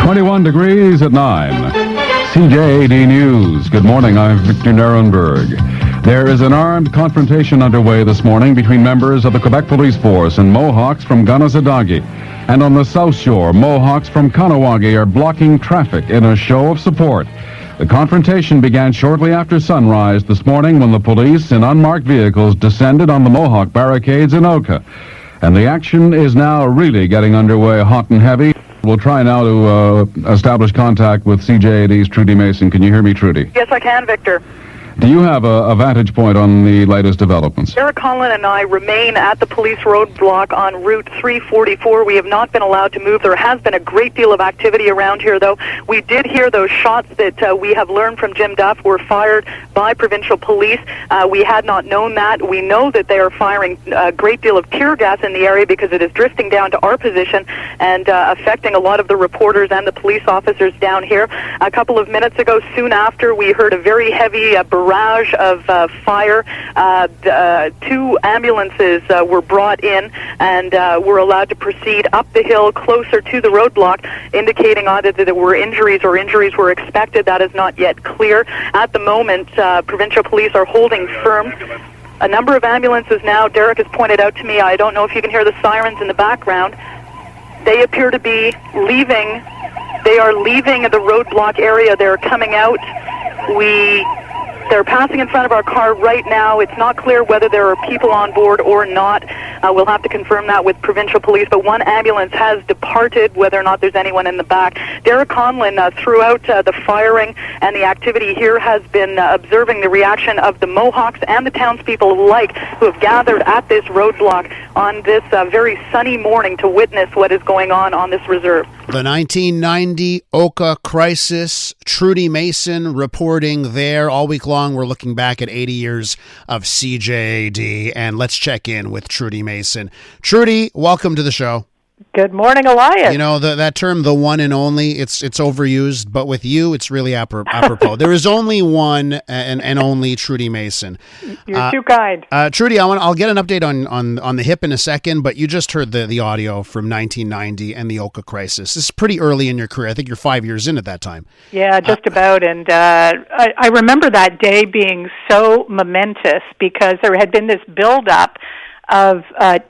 21 degrees at 9. CJAD News. Good morning, I'm Victor Nuremberg. There is an armed confrontation underway this morning between members of the Quebec Police Force and Mohawks from Ganazadagi. And on the South Shore, Mohawks from Kahnawake are blocking traffic in a show of support. The confrontation began shortly after sunrise this morning when the police in unmarked vehicles descended on the Mohawk barricades in Oka. And the action is now really getting underway hot and heavy. We'll try now to establish contact with CJAD's Trudie Mason. Can you hear me, Trudie? Yes, I can, Victor. Do you have a vantage point on the latest developments? Eric Conlon and I remain at the police roadblock on Route 344. We have not been allowed to move. There has been a great deal of activity around here, though. We did hear those shots that we have learned from Jim Duff were fired by provincial police. We had not known that. We know that they are firing a great deal of tear gas in the area because it is drifting down to our position and affecting a lot of the reporters and the police officers down here. A couple of minutes ago, soon after, we heard a very heavy barrage of fire. Two ambulances were brought in and were allowed to proceed up the hill closer to the roadblock, indicating either that there were injuries or injuries were expected. That is not yet clear. At the moment, provincial police are holding firm. A number of ambulances now, Derek has pointed out to me, I don't know if you can hear the sirens in the background. They appear to be leaving. They are leaving the roadblock area. They're coming out. They're passing in front of our car right now. It's not clear whether there are people on board or not. We'll have to confirm that with provincial police, but one ambulance has departed, whether or not there's anyone in the back. Derek Conlon, throughout the firing and the activity here, has been observing the reaction of the Mohawks and the townspeople alike who have gathered at this roadblock on this very sunny morning to witness what is going on this reserve. The 1990 Oka Crisis, Trudie Mason reporting there all week long. We're looking back at 80 years of CJAD, and let's check in with Trudie Mason. Trudie, welcome to the show. Good morning, Elias. You know, that term, the one and only, it's overused, but with you, it's really apropos. There is only one and only Trudie Mason. You're too kind. Trudie, I'll get an update on the HIP in a second, but you just heard the audio from 1990 and the Oka Crisis. This is pretty early in your career. I think you're 5 years in at that time. Yeah, just about. And I remember that day being so momentous because there had been this buildup of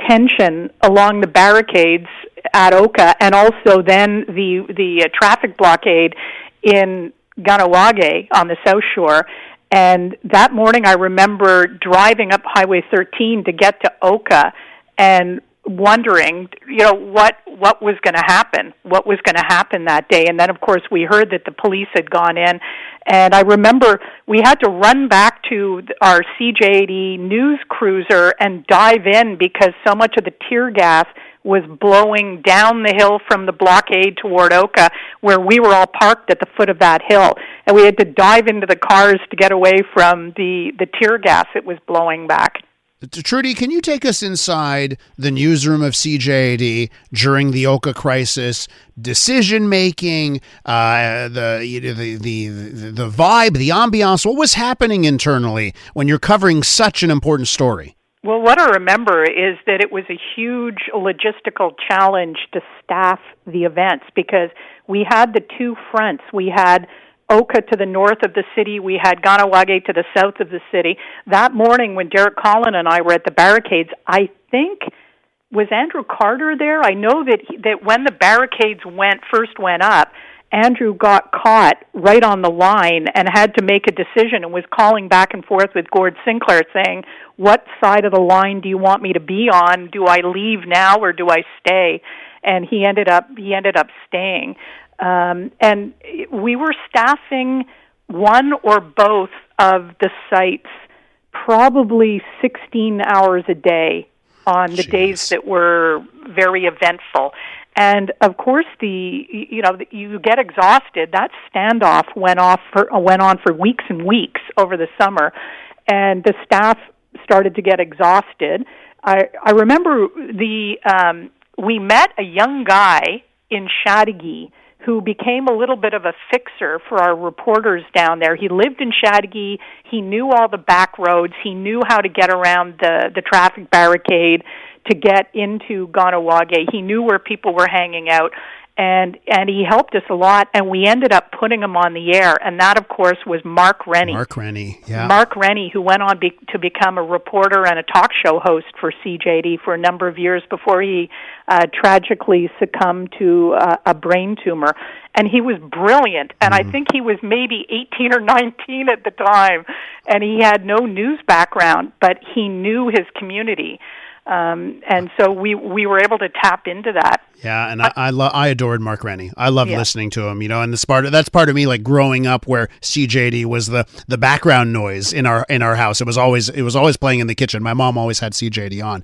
tension along the barricades at Oka, and also then the traffic blockade in Kahnawake on the South Shore. And that morning I remember driving up Highway 13 to get to Oka and wondering, what was going to happen, that day. And then, of course, we heard that the police had gone in. And I remember we had to run back to our CJAD news cruiser and dive in because so much of the tear gas was blowing down the hill from the blockade toward Oka, where we were all parked at the foot of that hill. And we had to dive into the cars to get away from the tear gas that was blowing back. Trudie, can you take us inside the newsroom of CJAD during the Oka Crisis? Decision making, the vibe, the ambiance. What was happening internally when you're covering such an important story? Well, what I remember is that it was a huge logistical challenge to staff the events because we had the two fronts. We had Oka to the north of the city. We had Kahnawake to the south of the city. That morning when Derek Conlon and I were at the barricades, I think, was Andrew Carter there? I know that when the barricades first went up, Andrew got caught right on the line and had to make a decision and was calling back and forth with Gord Sinclair saying, what side of the line do you want me to be on? Do I leave now or do I stay? And he ended up staying. And we were staffing one or both of the sites probably 16 hours a day on the days that were very eventful. And of course, you get exhausted. That standoff went on for weeks and weeks over the summer, and the staff started to get exhausted. I remember we met a young guy in Chateauguay who became a little bit of a fixer for our reporters down there. He lived in Chateauguay. He knew all the back roads. He knew how to get around the traffic barricade to get into Kahnawake. He knew where people were hanging out. and he helped us a lot, and we ended up putting him on the air, and that, of course, was Mark Rennie. Mark Rennie, yeah. Mark Rennie, who went on to become a reporter and a talk show host for CJAD for a number of years before he tragically succumbed to a brain tumor. And he was brilliant, and I think he was maybe 18 or 19 at the time, and he had no news background, but he knew his community. And so we were able to tap into that. Yeah, and I adored Mark Rennie. I loved listening to him, and that's part of me, like growing up where CJD was the background noise in our house. It was always playing in the kitchen. My mom always had CJD on.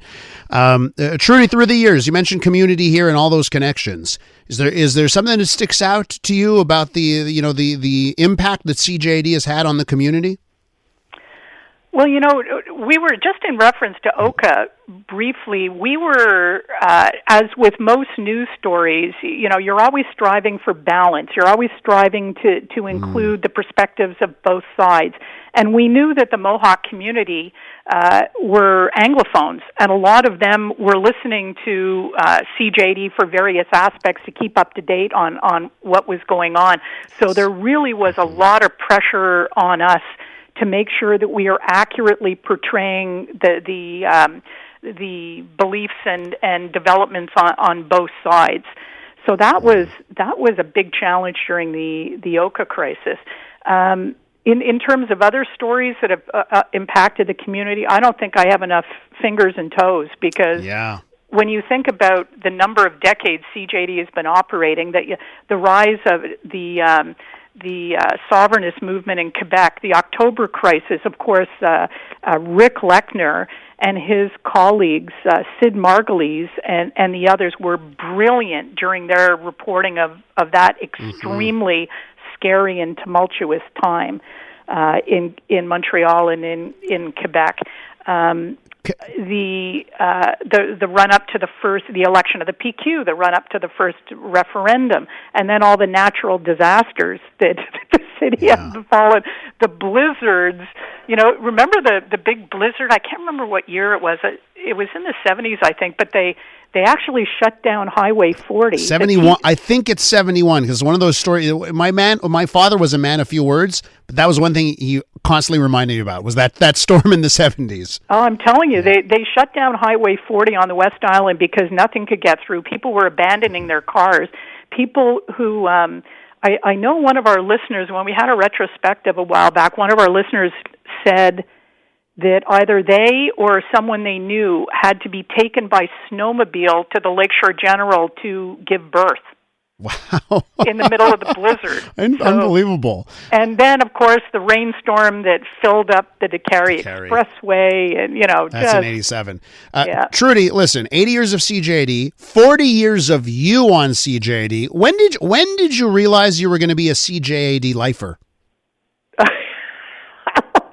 Trudie, through the years, you mentioned community here and all those connections. Is there something that sticks out to you about the impact that CJD has had on the community? Well, we were just in reference to Oka briefly. We were, as with most news stories, you're always striving for balance. You're always striving to include the perspectives of both sides. And we knew that the Mohawk community were Anglophones, and a lot of them were listening to CJAD for various aspects to keep up to date on what was going on. So there really was a lot of pressure on us to make sure that we are accurately portraying the beliefs and developments on both sides. So that was a big challenge during the Oka crisis. In terms of other stories that have impacted the community, I don't think I have enough fingers and toes, because when you think about the number of decades CJAD has been operating, the rise of the sovereignist movement in Quebec, the October crisis, of course, Rick Lechner and his colleagues, Sid Margulies and the others, were brilliant during their reporting of that extremely scary and tumultuous time in Montreal and in Quebec. The run up to the election of the PQ, the run up to the first referendum, and then all the natural disasters that the city has befallen, the blizzards. Remember the big blizzard? I can't remember what year it was. It was in the 70s, I think, but they actually shut down Highway 40. 71. I think it's 71, because one of those stories. My father was a man of few words, but that was one thing he constantly reminded me about, was that storm in the 70s. Oh, I'm telling you, they shut down Highway 40 on the West Island because nothing could get through. People were abandoning their cars. People who, I know one of our listeners, when we had a retrospective a while back, one of our listeners said that either they or someone they knew had to be taken by snowmobile to the Lakeshore General to give birth. Wow. In the middle of the blizzard. Unbelievable. And then, of course, the rainstorm that filled up the Décarie Expressway, and, That's in 87. Trudie, listen, 80 years of CJAD, 40 years of you on CJAD. When did you realize you were going to be a CJAD lifer?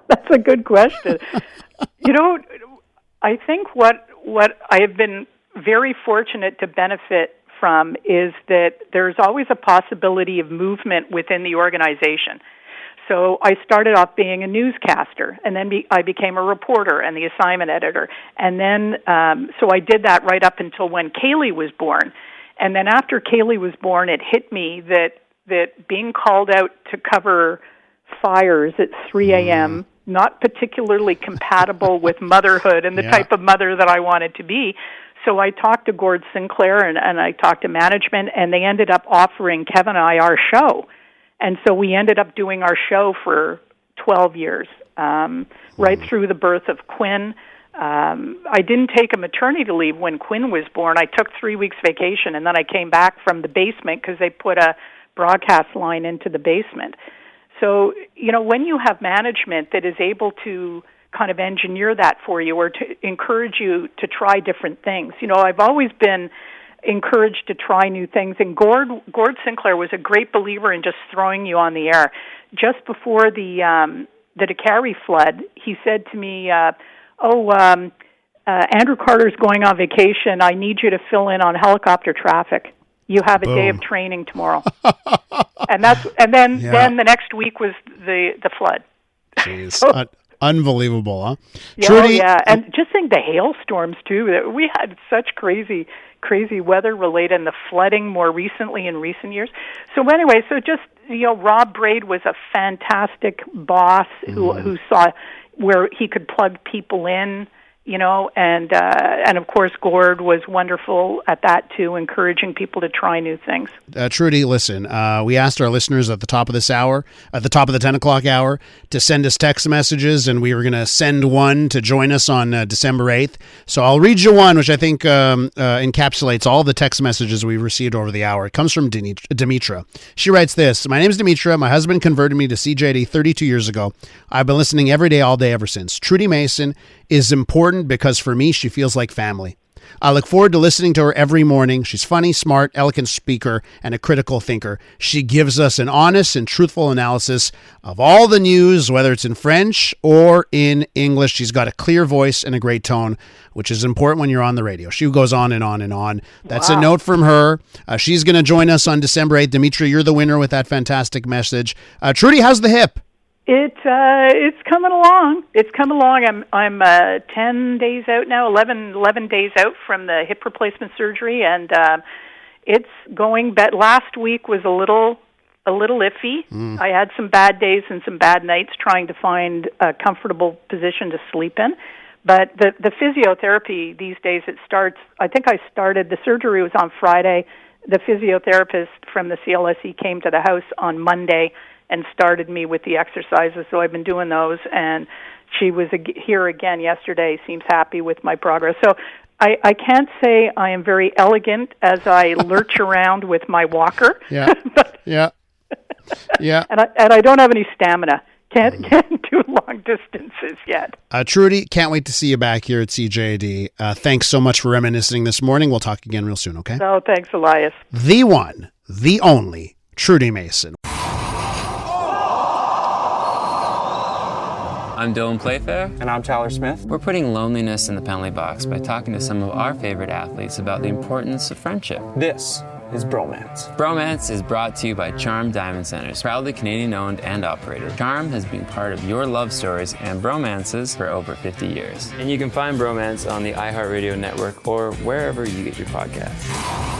That's a good question. I think what I have been very fortunate to benefit from is that there's always a possibility of movement within the organization. So I started off being a newscaster, and then I became a reporter and the assignment editor. And then, so I did that right up until when Kaylee was born. And then after Kaylee was born, it hit me that being called out to cover fires at 3 a.m., not particularly compatible with motherhood and the type of mother that I wanted to be. So I talked to Gord Sinclair and I talked to management, and they ended up offering Kevin and I our show. And so we ended up doing our show for 12 years, right through the birth of Quinn. I didn't take a maternity leave when Quinn was born. I took 3 weeks vacation, and then I came back from the basement because they put a broadcast line into the basement. So, when you have management that is able to kind of engineer that for you or to encourage you to try different things. I've always been encouraged to try new things, and Gord Sinclair was a great believer in just throwing you on the air. Just before the Décarie flood, he said to me, Andrew Carter's going on vacation. I need you to fill in on helicopter traffic. You have a day of training tomorrow. and then the next week was the flood. Jeez. So, unbelievable, huh? Yeah, Trudie, and just think the hailstorms too. We had such crazy crazy weather related and the flooding more recently in recent years. So anyway, just, Rob Braid was a fantastic boss who saw where he could plug people in, and of course Gord was wonderful at that too, encouraging people to try new things. Trudie, listen, we asked our listeners at the top of this hour, at the top of the 10 o'clock hour, to send us text messages, and we were going to send one to join us on December 8th. So I'll read you one, which I think encapsulates all the text messages we received over the hour. It comes from Dimitra. She writes this: "My name is Dimitra. My husband converted me to CJAD 32 years ago. I've been listening every day, all day, ever since. Trudie Mason is important because for me, she feels like family. I look forward to listening to her every morning. She's funny, smart, eloquent speaker, and a critical thinker. She gives us an honest and truthful analysis of all the news, whether it's in French or in English. She's got a clear voice and a great tone, which is important when you're on the radio." She goes on and on and on. That's a note from her. She's going to join us on December 8th. Dimitra, you're the winner with that fantastic message. Trudie, how's the hip? It's coming along. It's come along. I'm 10 days out now, 11 days out from the hip replacement surgery, and it's going. Last week was a little iffy. I had some bad days and some bad nights trying to find a comfortable position to sleep in. But the physiotherapy these days, it starts. I think I started. The surgery was on Friday. The physiotherapist from the CLSE came to the house on Monday and started me with the exercises, so I've been doing those, and she was here again yesterday, seems happy with my progress. So I can't say I am very elegant as I lurch around with my walker. Yeah, but, yeah. And I don't have any stamina. Can't do long distances yet. Trudie, can't wait to see you back here at CJAD. Thanks so much for reminiscing this morning. We'll talk again real soon, okay? So thanks, Elias. The one, the only, Trudie Mason. I'm Dylan Playfair. And I'm Tyler Smith. We're putting loneliness in the penalty box by talking to some of our favorite athletes about the importance of friendship. This is Bromance. Bromance is brought to you by Charm Diamond Centers, proudly Canadian owned and operated. Charm has been part of your love stories and bromances for over 50 years. And you can find Bromance on the iHeartRadio network or wherever you get your podcasts.